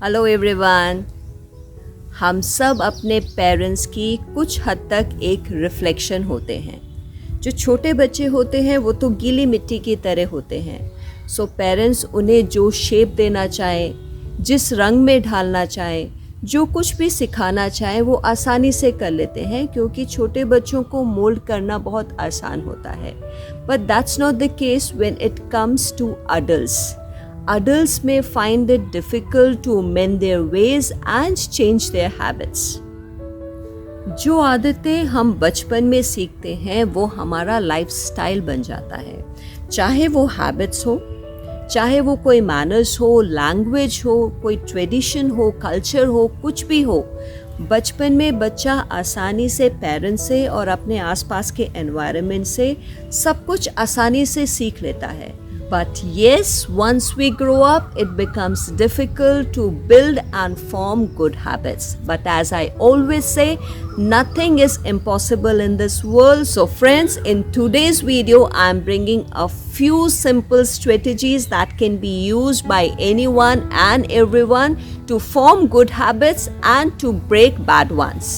Hello everyone. हम सब अपने पेरेंट्स की कुछ हद तक एक रिफ्लेक्शन होते हैं। जो छोटे बच्चे होते हैं वो तो गीली मिट्टी की तरह होते हैं। सो पेरेंट्स उन्हें जो शेप देना चाहे, जिस रंग में ढालना चाहे, जो कुछ भी सिखाना चाहे वो आसानी से कर लेते हैं, क्योंकि छोटे बच्चों को मोल्ड करना बहुत आसान होता है। But that's not the case when it comes to adults. Adults may find it difficult to mend their ways and change their habits. जो आदतें हम बचपन में सीखते हैं वो हमारा लाइफस्टाइल बन जाता है। चाहे वो हैबिट्स हो, चाहे वो कोई मैनर्स हो, लैंग्वेज हो, कोई ट्रेडिशन हो, कल्चर हो, कुछ भी हो। बचपन में बच्चा आसानी से पेरेंट्स से और अपने आसपास के एनवायरनमेंट से सब कुछ आसानी से सीख लेता है। But yes, once we grow up, it becomes difficult to build and form good habits. But as I always say, nothing is impossible in this world. So friends, in today's video, I'm bringing a few simple strategies that can be used by anyone and everyone to form good habits and to break bad ones.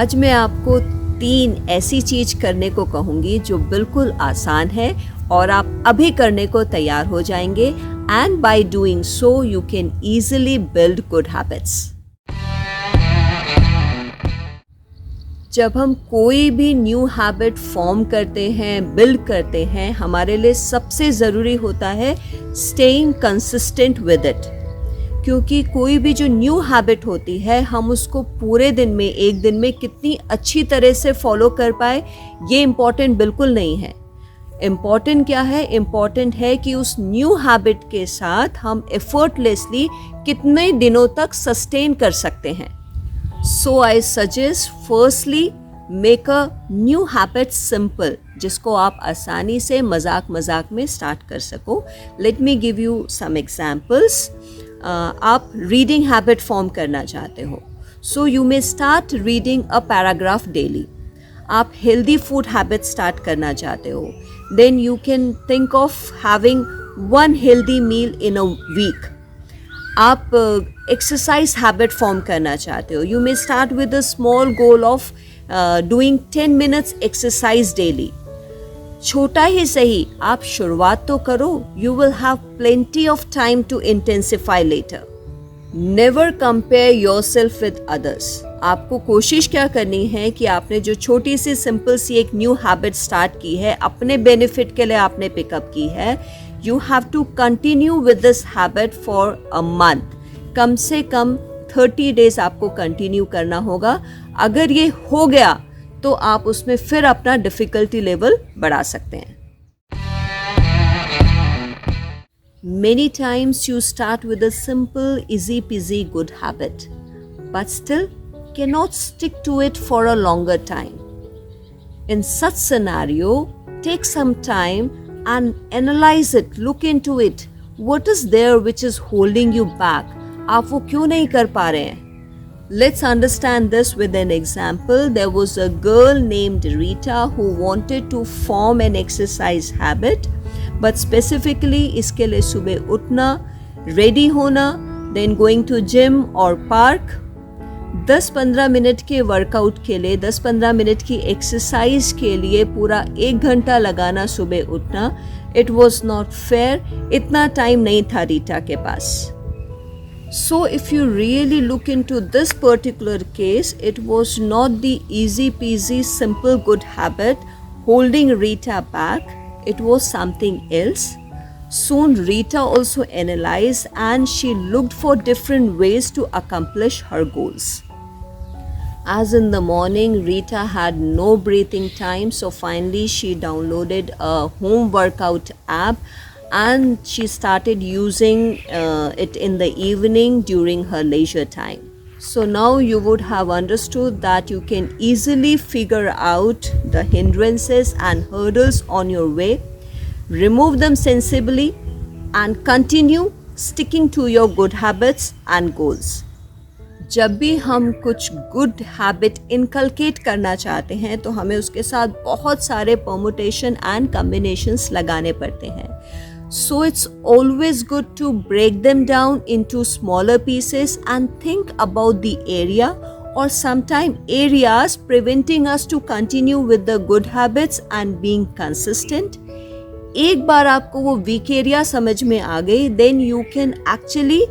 आज मैं आपको 3 ऐसी चीज करने को कहूँगी जो बिल्कुल आसान है और आप अभी करने को तैयार हो जाएंगे, and by doing so you can easily build good habits. जब हम कोई भी न्यू हैबिट फॉर्म करते हैं, बिल्ड करते हैं, हमारे लिए सबसे ज़रूरी होता है स्टेइंग कंसिस्टेंट विद इट। क्योंकि कोई भी जो न्यू हैबिट होती है, हम उसको पूरे दिन में, एक दिन में कितनी अच्छी तरह से फॉलो कर पाए, ये इम्पॉर्टेंट बिल्कुल नहीं है। इम्पॉर्टेंट क्या है? इम्पॉर्टेंट है कि उस न्यू हैबिट के साथ हम एफर्टलेसली कितने दिनों तक सस्टेन कर सकते हैं। So I suggest firstly make a new habit simple, जिसको आप आसानी से मजाक मजाक में स्टार्ट कर सको। Let me give you some examples. आप रीडिंग हैबिट फॉर्म करना चाहते हो, so you may start reading a paragraph daily. आप हेल्दी फूड हैबिट स्टार्ट करना चाहते हो, then you can think of having one healthy meal in a week. आप exercise habit form करना चाहते हो, you may start with a small goal of doing 10 minutes exercise daily. छोटा ही सही, आप शुरुआत तो करो, you will have plenty of time to intensify later. Never compare yourself with others. आपको कोशिश क्या करनी है कि आपने जो छोटी सी सिंपल सी एक न्यू हैबिट स्टार्ट की है, अपने बेनिफिट के लिए आपने पिकअप की है, you have to continue with this habit for a month. कम से कम 30 डेज आपको कंटिन्यू करना होगा। अगर ये हो गया तो आप उसमें फिर अपना डिफिकल्टी लेवल बढ़ा सकते हैं। Many times you start with a simple, easy peasy good habit, but still cannot stick to it for a longer time. In such scenario, take some time and analyze it, look into it. What is there which is holding you back? आप वो क्यों नहीं कर पा रहे हैं? Let's understand this with an example. There was a girl named Rita who wanted to form an exercise habit, but specifically इसके लिए सुबह उठना, रेडी होना, then going to gym or park, 10-15 minute के वर्कआउट के लिए, 10-15 मिनट की exercise के लिए पूरा 1 घंटा लगाना सुबह उठना, इट वॉज नॉट फेयर। इतना टाइम नहीं था रीटा के पास। So if you really look into this particular case, it was not the easy peasy simple good habit holding Rita back. It was something else. Soon Rita also analyzed and she looked for different ways to accomplish her goals. As in the morning, Rita had no breathing time, so finally she downloaded a home workout app and she started using it in the evening during her leisure time. So now you would have understood that you can easily figure out the hindrances and hurdles on your way, remove them sensibly, and continue sticking to your good habits and goals. जब भी हम कुछ good habit inculcate करना चाहते हैं तो हमें उसके साथ बहुत सारे परमुटेशन एंड कॉम्बिनेशंस लगाने पड़ते हैं। So it's always good to break them down into smaller pieces and think about the area or sometimes areas preventing us to continue with the good habits and being consistent. एक बार आपको वो weak area समझ में आ गई, then you can actually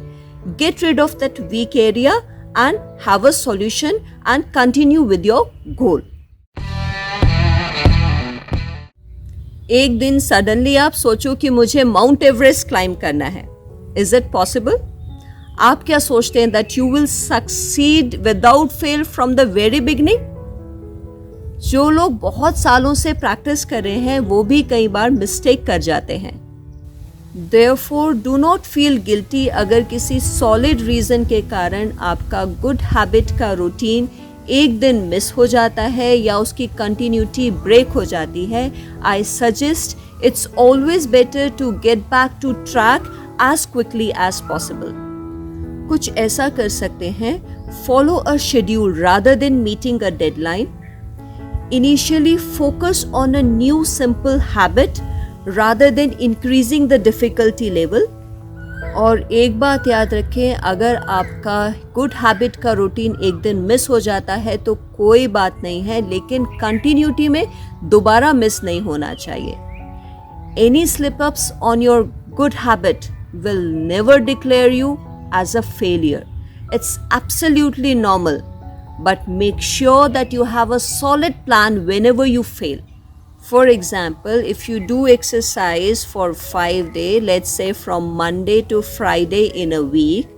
get rid of that weak area and have a solution and continue with your goal. एक दिन suddenly आप सोचो कि मुझे माउंट एवरेस्ट क्लाइंब करना है. Is it possible? आप क्या सोचते हैं that you will succeed without fell from the very beginning? जो लोग बहुत सालों से प्रैक्टिस कर रहे हैं वो भी कई बार मिस्टेक कर जाते हैं. Therefore do not feel guilty अगर किसी सॉलिड रीजन के कारण आपका गुड हैबिट का रूटीन एक दिन मिस हो जाता है या उसकी कंटिन्यूटी ब्रेक हो जाती है. I suggest it's always better to get back to track as quickly as possible. कुछ ऐसा कर सकते हैं, follow a schedule rather than meeting a deadline. Initially focus on a new simple habit rather than increasing the difficulty level. और एक बात याद रखें, अगर आपका गुड हैबिट का रूटीन एक दिन मिस हो जाता है तो कोई बात नहीं है, लेकिन कंटिन्यूटी में दोबारा मिस नहीं होना चाहिए. Any slip ups on your good habit will never declare you as a failure. It's absolutely normal, but make sure that you have a solid plan whenever you fail. For example, if you do exercise for 5 days, let's say from Monday to Friday in a week,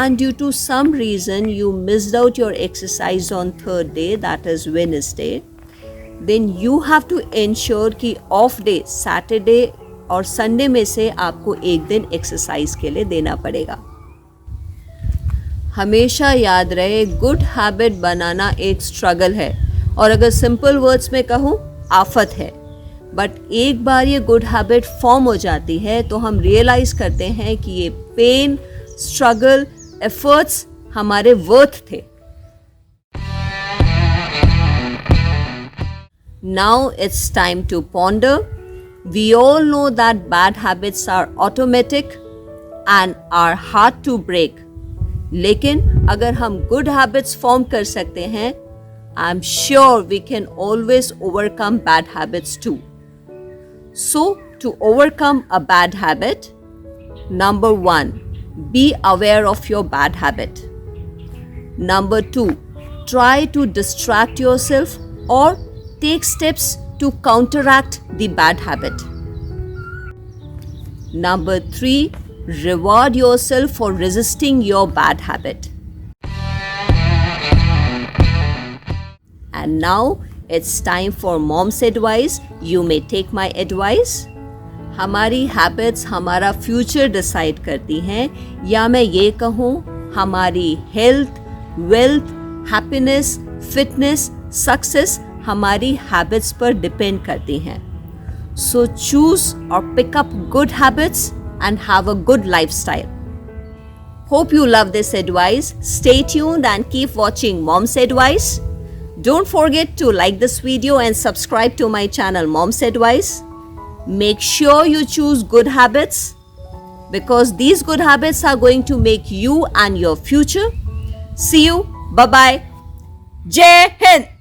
and due to some reason you missed out your exercise on third day, that is Wednesday, then you have to ensure कि off day Saturday और Sunday में से आपको एक दिन exercise के लिए देना पड़ेगा. हमेशा याद रहे, गुड हैबिट बनाना एक स्ट्रगल है और अगर सिंपल वर्ड्स में कहूँ आफत है. बट एक बार ये गुड हैबिट फॉर्म हो जाती है तो हम रियलाइज करते हैं कि ये पेन, स्ट्रगल, एफर्ट्स हमारे वर्थ थे. Now it's time to ponder. We all know that bad habits are automatic and are hard to break. लेकिन अगर हम गुड हैबिट्स फॉर्म कर सकते हैं, I'm sure we can always overcome bad habits too. So, to overcome a bad habit, number 1, be aware of your bad habit. Number 2, try to distract yourself or take steps to counteract the bad habit. Number 3, reward yourself for resisting your bad habit. And now it's time for mom's advice. You may take my advice. हमारी habits हमारा future decide करती हैं, या मैं ये कहूँ हमारी health, wealth, happiness, fitness, success हमारी हैबिट्स पर डिपेंड करती हैं. सो चूज और pick up good habits and have a good lifestyle. Hope you love this advice. Stay tuned and keep watching Mom's Advice. Don't forget to like this video and subscribe to my channel Mom's Advice. Make sure you choose good habits because these good habits are going to make you and your future. See you. Bye-bye. Jai Hind.